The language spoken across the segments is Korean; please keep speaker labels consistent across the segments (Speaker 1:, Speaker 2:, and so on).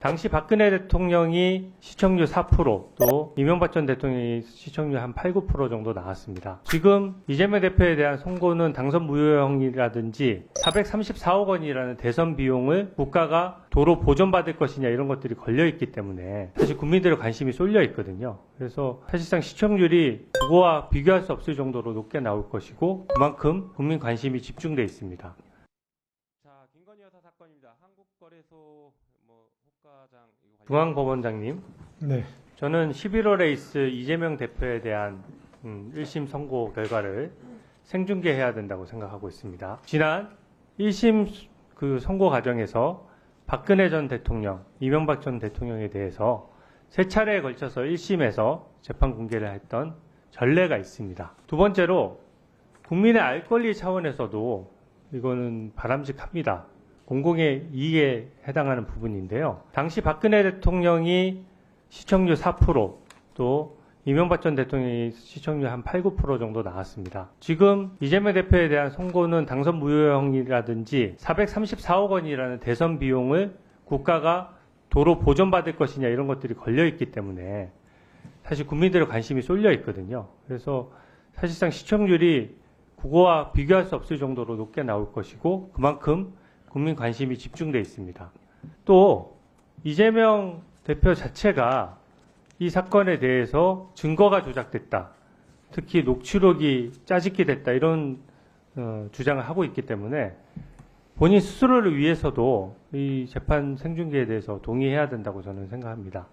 Speaker 1: 당시 박근혜 대통령이 시청률 4%, 또 이명박 전 대통령이 시청률 한 8, 9% 정도 나왔습니다. 지금 이재명 대표에 대한 선고는 당선 무효형이라든지 434억 원이라는 대선 비용을 국가가 도로 보전받을 것이냐 이런 것들이 걸려있기 때문에 사실 국민들의 관심이 쏠려 있거든요. 그래서 사실상 시청률이 그거와 비교할 수 없을 정도로 높게 나올 것이고 그만큼 국민 관심이 집중돼 있습니다.
Speaker 2: 자, 김건희 여사 사건입니다. 한국거래소
Speaker 1: 중앙법원장님,
Speaker 3: 네.
Speaker 1: 저는 11월에 있을 이재명 대표에 대한 1심 선고 결과를 생중계해야 된다고 생각하고 있습니다. 지난 1심 그 선고 과정에서 박근혜 전 대통령, 이명박 전 대통령에 대해서 세 차례에 걸쳐서 1심에서 재판 공개를 했던 전례가 있습니다. 두 번째로 국민의 알 권리 차원에서도 이거는 바람직합니다. 공공의 이익에 해당하는 부분인데요. 당시 박근혜 대통령이 시청률 4%, 또 이명박 전 대통령이 시청률 한 8, 9% 정도 나왔습니다. 지금 이재명 대표에 대한 선고는 당선 무효형이라든지 434억 원이라는 대선 비용을 국가가 도로 보전받을 것이냐 이런 것들이 걸려있기 때문에 사실 국민들의 관심이 쏠려 있거든요. 그래서 사실상 시청률이 그거와 비교할 수 없을 정도로 높게 나올 것이고 그만큼 국민 관심이 집중돼 있습니다. 또 이재명 대표 자체가 이 사건에 대해서 증거가 조작됐다, 특히 녹취록이 짜집기 됐다 이런 주장을 하고 있기 때문에 본인 스스로를 위해서도 이 재판 생중계에 대해서 동의해야 된다고 저는 생각합니다.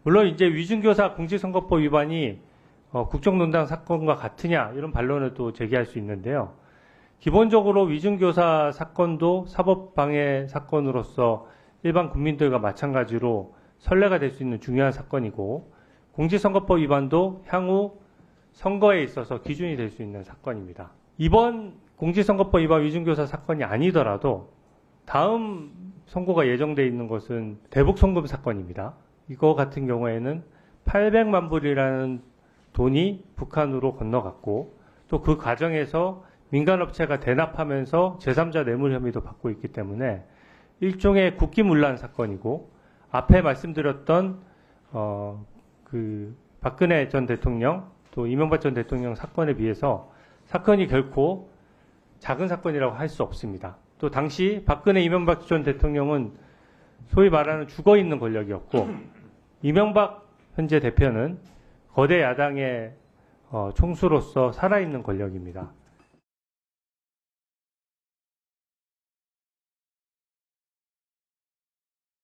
Speaker 1: 물론 이제 위증교사 공직선거법 위반이 국정농단 사건과 같으냐 이런 반론을 또 제기할 수 있는데요. 기본적으로 위증교사 사건도 사법방해 사건으로서 일반 국민들과 마찬가지로 선례가 될 수 있는 중요한 사건이고 공직선거법 위반도 향후 선거에 있어서 기준이 될 수 있는 사건입니다. 이번 공직선거법 위반 위증교사 사건이 아니더라도 다음 선고가 예정되어 있는 것은 대북송금 사건입니다. 이거 같은 경우에는 800만 불이라는 돈이 북한으로 건너갔고 또 그 과정에서 민간업체가 대납하면서 제3자 뇌물 혐의도 받고 있기 때문에 일종의 국기문란 사건이고 앞에 말씀드렸던 그 박근혜 전 대통령 또 이명박 전 대통령 사건에 비해서 사건이 결코 작은 사건이라고 할 수 없습니다. 또 당시 박근혜 이명박 전 대통령은 소위 말하는 죽어있는 권력이었고 이명박 현재 대표는 거대 야당의 총수로서 살아있는 권력입니다.